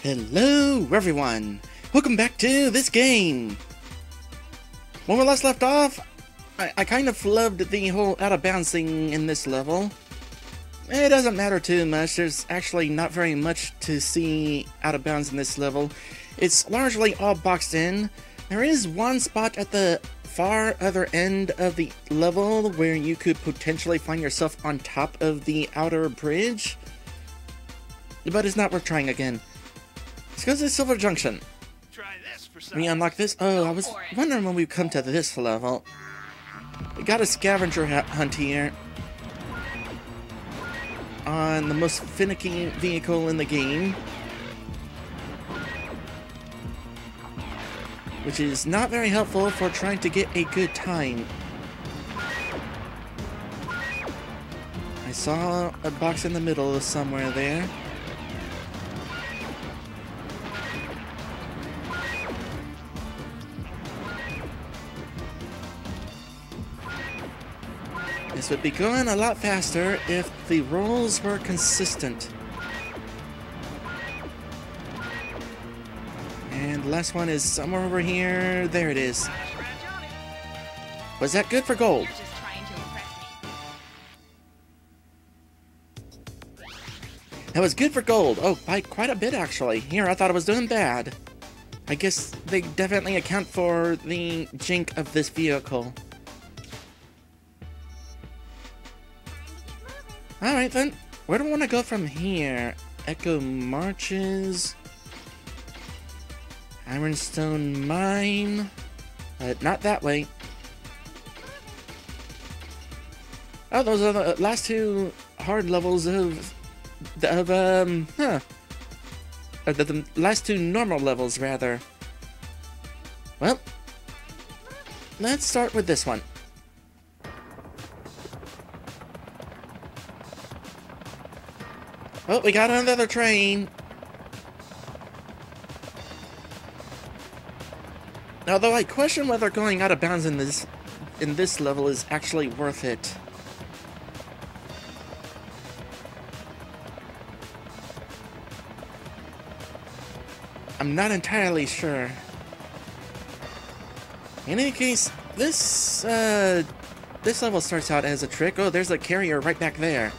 Hello everyone! Welcome back to this game! When we last left off, I kind of flubbed the whole out of bounds thing in this level. It doesn't matter too much, there's actually not very much to see out of bounds in this level. It's largely all boxed in. There is one spot at the far other end of the level where you could potentially find yourself on top of the outer bridge. But it's not worth trying again. Let's go to Silver Junction. Try this for We unlock this. Oh, I was wondering when we come to this level. We got a scavenger hunt here on the most finicky vehicle in the game, which is not very helpful for trying to get a good time. I saw a box in the middle somewhere there. This would be going a lot faster if the rolls were consistent. And the last one is somewhere over here. There it is. Was that good for gold? That was good for gold. Oh, by quite a bit actually. Here, I thought I was doing bad. I guess they definitely account for the jink of this vehicle. Alright then, where do I want to go from here? Echo Marches, Ironstone Mine, not that way. Oh, those are the last two hard levels of the last two normal levels, rather. Well, let's start with this one. Oh, we got another train. Although I question whether going out of bounds in this level is actually worth it. I'm not entirely sure. In any case, this level starts out as a trick. Oh, there's a carrier right back there.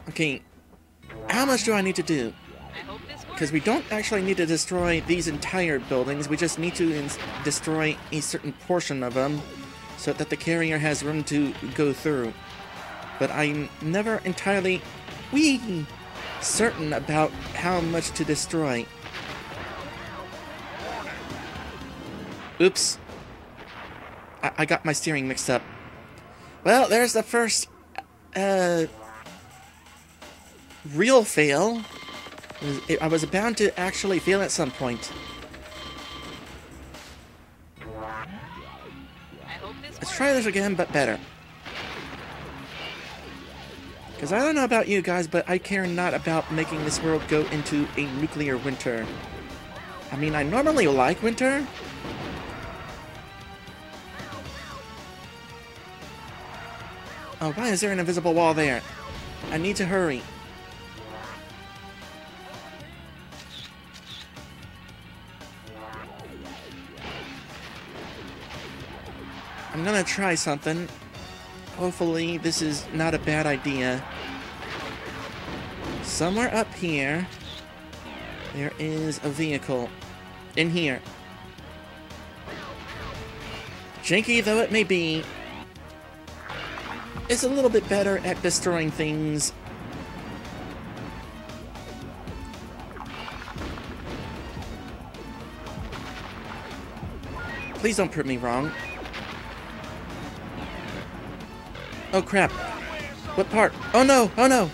Okay, how much do I need to do? Because we don't actually need to destroy these entire buildings, we just need to destroy a certain portion of them so that the carrier has room to go through. But I'm never entirely certain about how much to destroy. Oops. I got my steering mixed up. Well, there's the first real fail. I was bound to actually fail at some point. Let's try this again, but better. Because I don't know about you guys, but I care not about making this world go into a nuclear winter. I mean, I normally like winter. Oh, why is there an invisible wall there? I need to hurry. I'm gonna try something. Hopefully this is not a bad idea. Somewhere up here, there is a vehicle. In here. Janky though it may be, it's a little bit better at destroying things. Please don't prove me wrong. Oh crap. What part? Oh no! Oh no!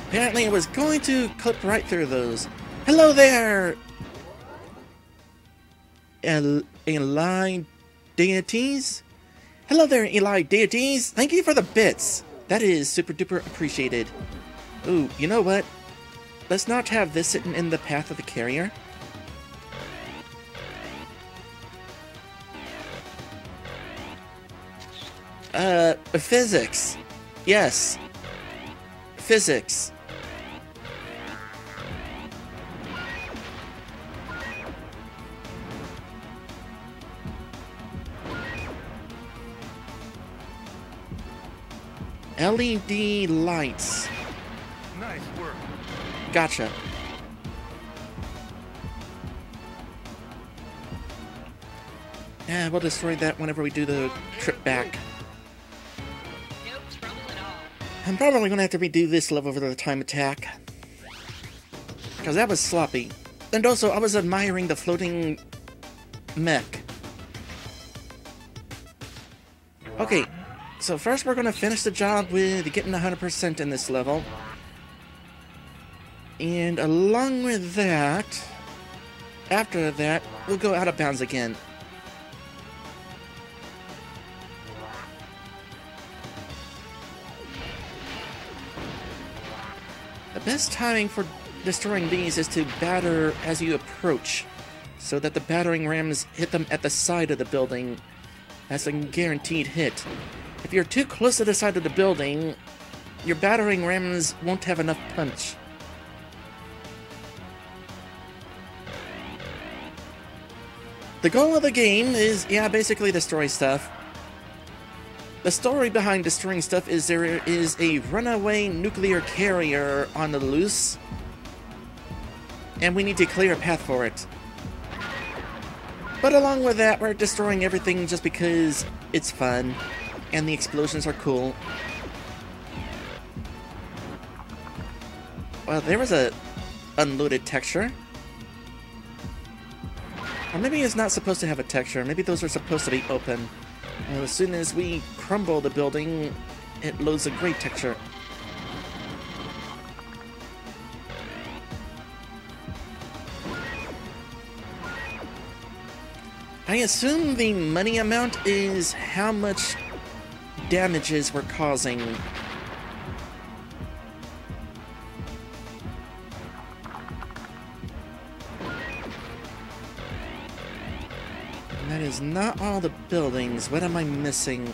Apparently I was going to clip right through those. Hello there! Eli deities? Hello there, Eli deities! Thank you for the bits! That is super duper appreciated. Ooh, you know what? Let's not have this sitting in the path of the carrier. Physics. Yes. Physics. LED lights. Nice work. Gotcha. Yeah, we'll destroy that whenever we do the trip back. No trouble at all. I'm probably gonna have to redo this level for the time attack. Because that was sloppy. And also, I was admiring the floating mech. Okay, so first we're gonna finish the job with getting 100% in this level. And along with that, after that, we'll go out of bounds again. The best timing for destroying these is to batter as you approach, so that the battering rams hit them at the side of the building. That's a guaranteed hit. If you're too close to the side of the building, your battering rams won't have enough punch. The goal of the game is, yeah, basically destroy stuff. The story behind destroying stuff is there is a runaway nuclear carrier on the loose, and we need to clear a path for it. But along with that, we're destroying everything just because it's fun, and the explosions are cool. Well, there was a unloaded texture. Or maybe it's not supposed to have a texture. Maybe those are supposed to be open. Well, as soon as we crumble the building, it loads a great texture. I assume the money amount is how much damages we're causing. That is not all the buildings. What am I missing?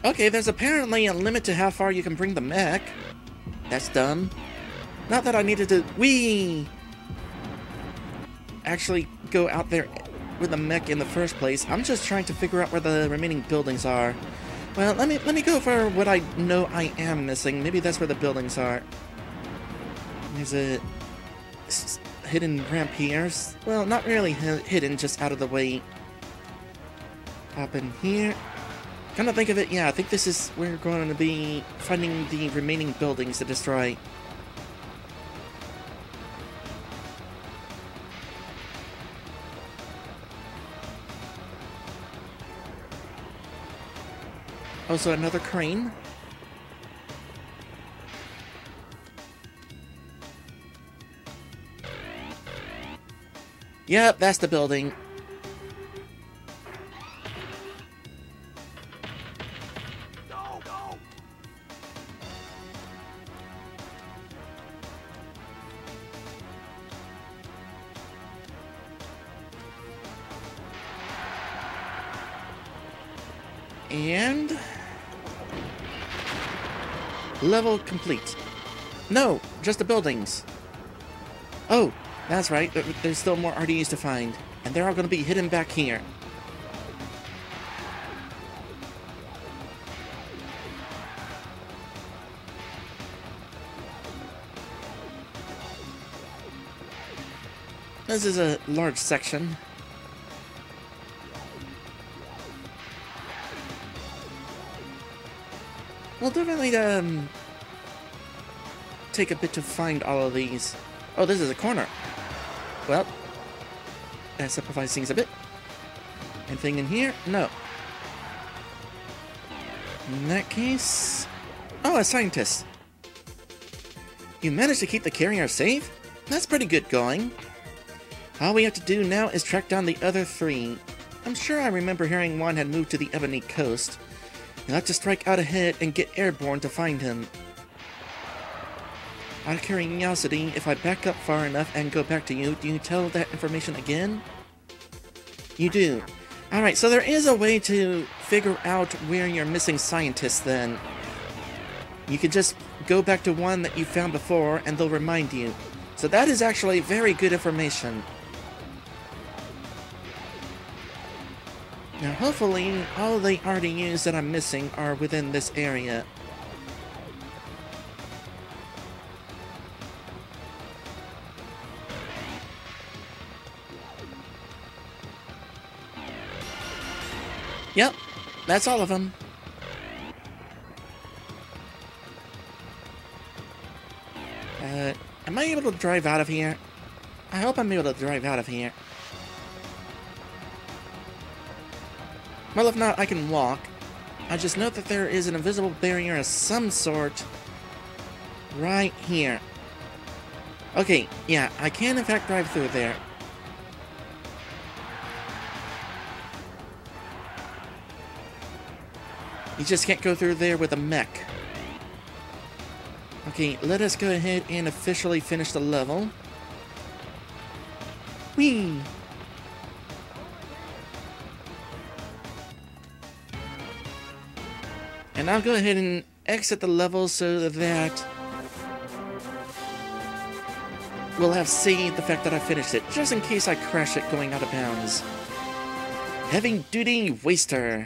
Okay, there's apparently a limit to how far you can bring the mech. That's dumb. Not that I needed to actually go out there with the mech in the first place. I'm just trying to figure out where the remaining buildings are. Well, let me go for what I know I am missing. Maybe that's where the buildings are. There's a hidden ramp here. Well, not really hidden, just out of the way. Hop in here. Come to think of it, yeah, I think this is where we're going to be finding the remaining buildings to destroy. Also, another crane. Yep, that's the building. And level complete. No, just the buildings. Oh, that's right. There's still more RDs to find, and they're all going to be hidden back here. This is a large section. We'll definitely take a bit to find all of these. Oh, this is a corner. Well, that simplifies things a bit. Anything in here? No. In that case... Oh, a scientist. You managed to keep the carrier safe? That's pretty good going. All we have to do now is track down the other three. I'm sure I remember hearing one had moved to the Ebony Coast. You'll have to strike out ahead and get airborne to find him. Out of curiosity, if I back up far enough and go back to you, do you tell that information again? You do. Alright, so there is a way to figure out where you're missing scientists then. You could just go back to one that you found before and they'll remind you. So that is actually very good information. Now hopefully all the RDUs that I'm missing are within this area. Yep, that's all of them. Am I able to drive out of here? I hope I'm able to drive out of here. Well, if not, I can walk. I just note that there is an invisible barrier of some sort right here. Okay, yeah, I can in fact drive through there. You just can't go through there with a mech. Okay, let us go ahead and officially finish the level. Whee! And I'll go ahead and exit the level so that we'll have saved the fact that I finished it, just in case I crash it going out of bounds. Heavy Duty Waster.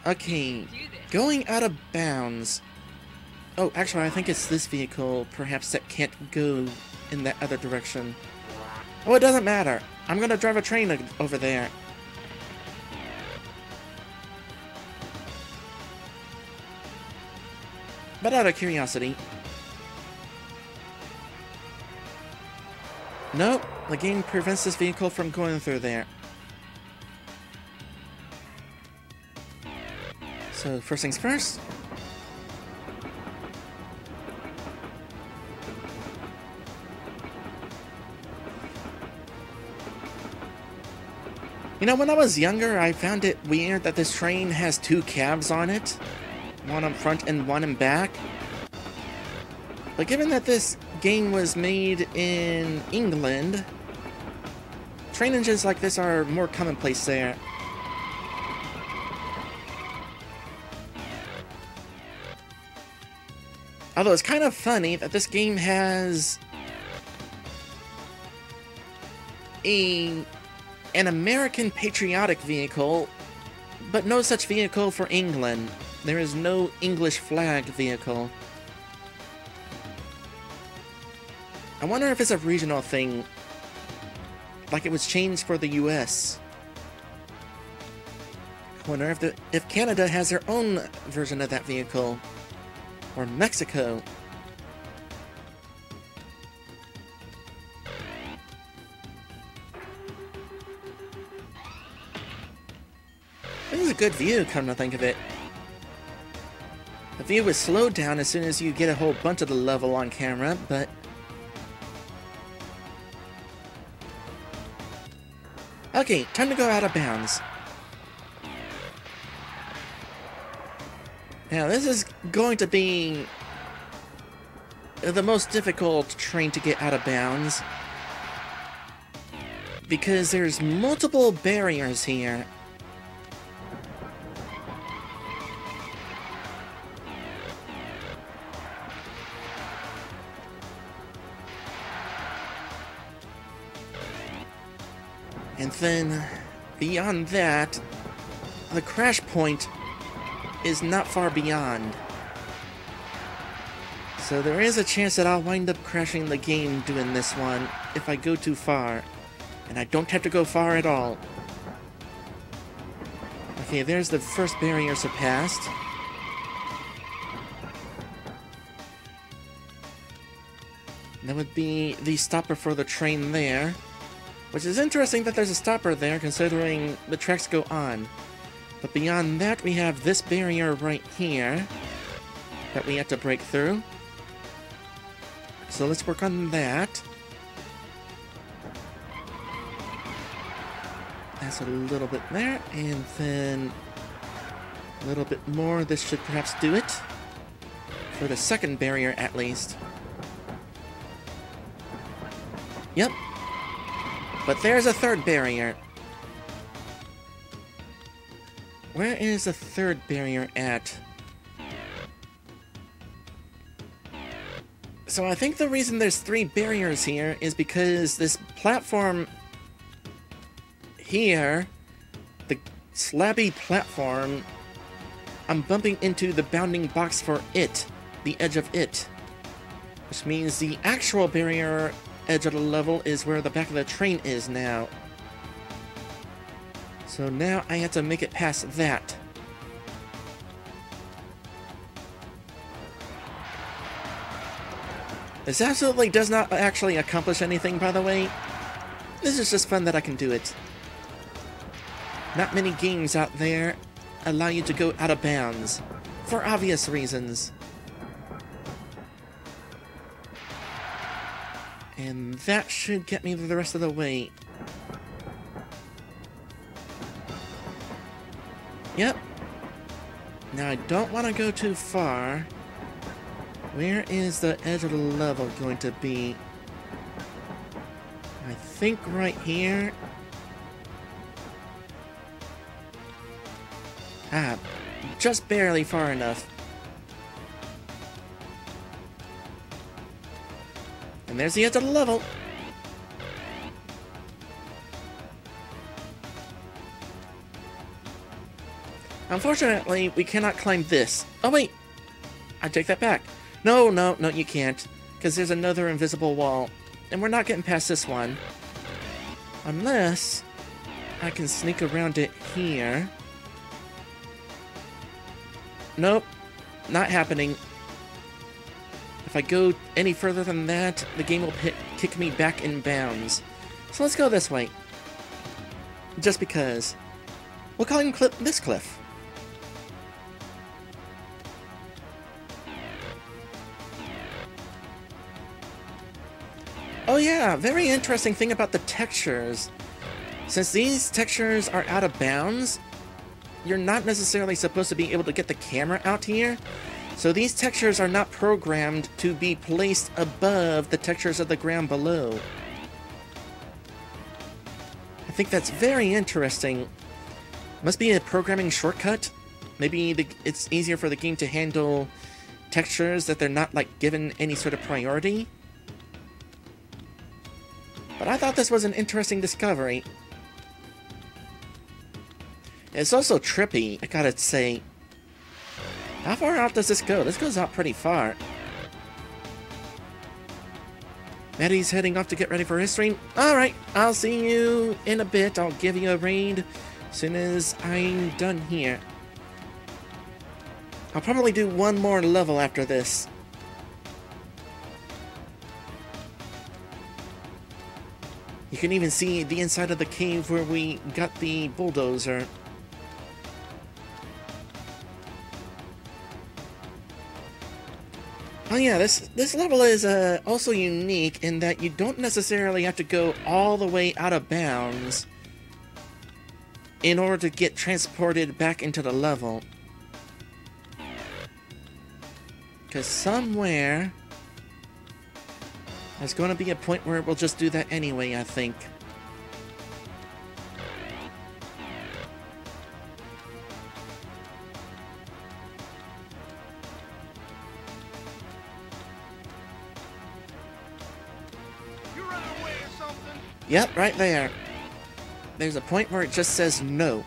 Okay, going out of bounds. Oh, actually, I think it's this vehicle, perhaps, that can't go in that other direction. Oh, it doesn't matter. I'm gonna drive a train over there. But out of curiosity. Nope, the game prevents this vehicle from going through there. So, first things first. You know, when I was younger, I found it weird that this train has two cabs on it. One in front and one in back. But given that this game was made in England, train engines like this are more commonplace there. Although it's kind of funny that this game has an American patriotic vehicle, but no such vehicle for England. There is no English flagged vehicle. I wonder if it's a regional thing, like it was changed for the US. I wonder if Canada has their own version of that vehicle. Or Mexico. This is a good view, come to think of it. The view is slowed down as soon as you get a whole bunch of the level on camera, but... Okay, time to go out of bounds. Now, this is going to be the most difficult train to get out of bounds, because there's multiple barriers here. And then, beyond that, the crash point is not far beyond. So there is a chance that I'll wind up crashing the game doing this one if I go too far. And I don't have to go far at all. Okay, there's the first barrier surpassed. That would be the stopper for the train there. Which is interesting that there's a stopper there considering the tracks go on. But beyond that, we have this barrier right here that we have to break through. So let's work on that. That's a little bit there, and then a little bit more. This should perhaps do it. For the second barrier, at least. Yep. But there's a third barrier. Where is the third barrier at? So I think the reason there's 3 barriers here is because this platform here, the slabby platform, I'm bumping into the bounding box for it, the edge of it. Which means the actual barrier edge of the level is where the back of the train is now. So now I have to make it past that. This absolutely does not actually accomplish anything, by the way. This is just fun that I can do it. Not many games out there allow you to go out of bounds, for obvious reasons. And that should get me the rest of the way. Yep. Now I don't want to go too far. Where is the edge of the level going to be? I think right here. Ah, just barely far enough. And there's the edge of the level. Unfortunately, we cannot climb this. Oh wait, I take that back. No, you can't. Because there's another invisible wall. And we're not getting past this one. Unless I can sneak around it here. Nope, not happening. If I go any further than that, the game will kick me back in bounds. So let's go this way. Just because. We'll call him this cliff. Oh yeah, very interesting thing about the textures. Since these textures are out of bounds, you're not necessarily supposed to be able to get the camera out here. So these textures are not programmed to be placed above the textures of the ground below. I think that's very interesting. Must be a programming shortcut. Maybe it's easier for the game to handle textures that they're not like given any sort of priority. But I thought this was an interesting discovery. It's also trippy, I gotta say. How far out does this go? This goes out pretty far. Maddie's heading off to get ready for his stream. Alright, I'll see you in a bit. I'll give you a raid as soon as I'm done here. I'll probably do one more level after this. You can even see the inside of the cave where we got the bulldozer. Oh yeah, this level is also unique in that you don't necessarily have to go all the way out of bounds in order to get transported back into the level. Because somewhere there's going to be a point where it will just do that anyway, I think. You running away or something? Yep, right there. There's a point where it just says no.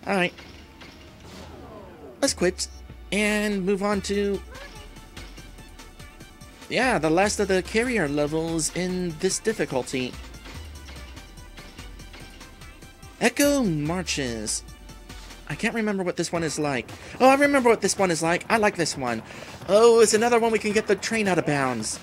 Alright. Let's quit and move on to... yeah, the last of the carrier levels in this difficulty. Echo Marches. I can't remember what this one is like. Oh, I remember what this one is like. I like this one. Oh, it's another one we can get the train out of bounds.